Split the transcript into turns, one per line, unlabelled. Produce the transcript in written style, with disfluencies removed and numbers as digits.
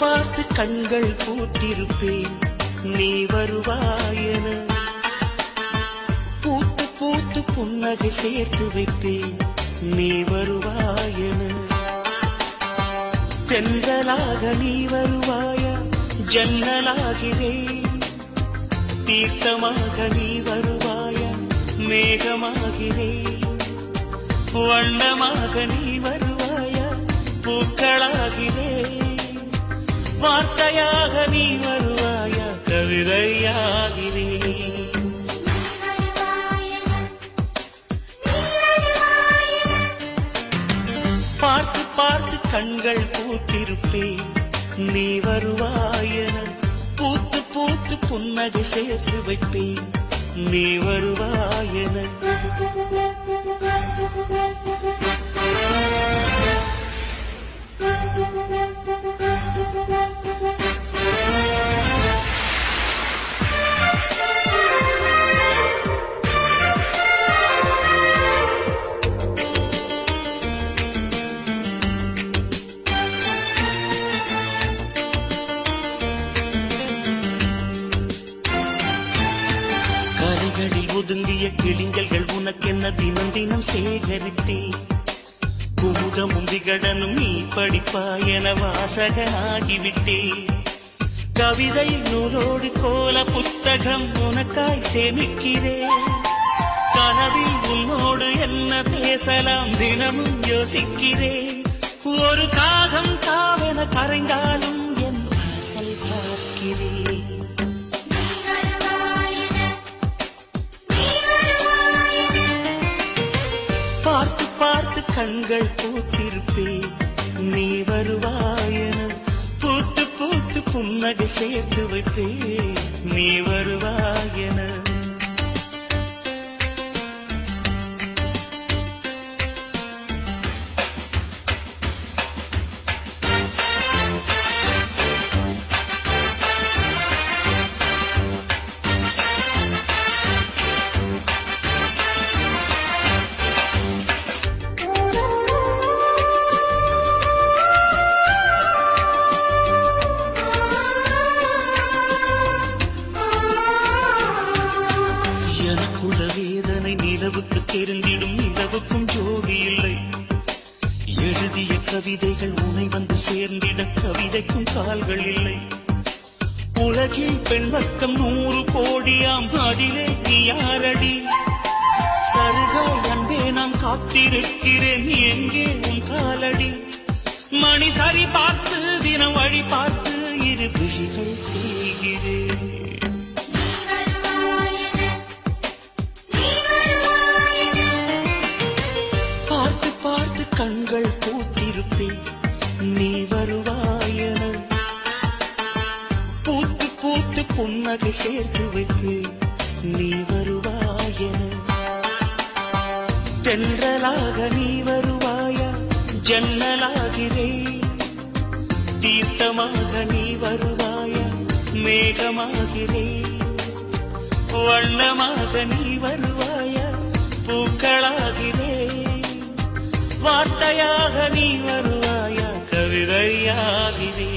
பார்த்து கண்கள் பூத்திருப்பேன் நீ வருவாயென. பூத்து பூத்து புன்னகை சேர்த்து வைப்பேன் நீ வருவாயென. தென்றலாக நீ வருவாயா ஜன்னலாகிறேன். தீர்த்தமாக நீ வருவாயா மேகமாகிறேன். வண்ணமாக நீ வருவாயா பூக்களாகிறேன். வார்த்தையாக நீ வருவாயா கவிதையாகிறேன். பார்த்து பார்த்து கண்கள் பூத்திருப்பேன் நீ வருவாயென. பூத்து பூத்து புன்னகை சேர்த்து வைப்பேன் நீ வருவாயென. கரைகளில் ஒதுங்கிய கிளிஞ்சல்கள் உனக்கென்ன தினம் தினம் சேகரித்தேன். குமுகமும் விகடனும் நீ படிப்பாய் என வாசகனாகிவிட்டேன். கவிதை நூலோடு கோல புத்தகம் உனக்காய் சேமிக்கிறேன். கனவில் உன்னோடு என்ன பேசலாம் தினமும் யோசிக்கிறேன். ஒரு காகம் தாவென கரைந்தாலும் என் வாசல் பார்க்கிறேன். பார்த்து பார்த்து கண்கள் பூத்திருப்பேன் நீ வருவாயென. பூத்து பூத்து புன்னகை சேர்த்து வைப்பேன் நீ வருவாயென. எனக்குள்ள வேதனை நிலவுக்கு தெரிந்திடும் நிலவுக்கும் ஜோடி இல்லை. எழுதிய கவிதைகள் உனை வந்து சேர்ந்திட கவிதைக்கும் கால்கள் இல்லை. உலகில் பெண் பக்கம் 100 கோடியாம் அதிலே நீ யாரடி? சருகாய் அன்பே நான் காத்திருக்கிறேன் எங்கே உன் காலடி? மணி சரி பார்த்து தினம் வழி பார்த்து இரு விழிகள் தேய்கிறேன். பார்த்து பார்த்து கண்கள் பூத்திருப்பேன் நீ வருவாயென. பூத்து பூத்து புன்னகை சேர்த்து வைப்பேன் நீ வருவாயென. தென்றலாக நீ வருவாயா ஜன்னலாகிறேன். தீர்த்தமாக நீ வருவாயா மேகமாகிறேன். வண்ணமாக நீ வருவாயா பூக்களாகிறேன். வார்த்தையாக நீ வருவாயா கவிதையாகிறேன்.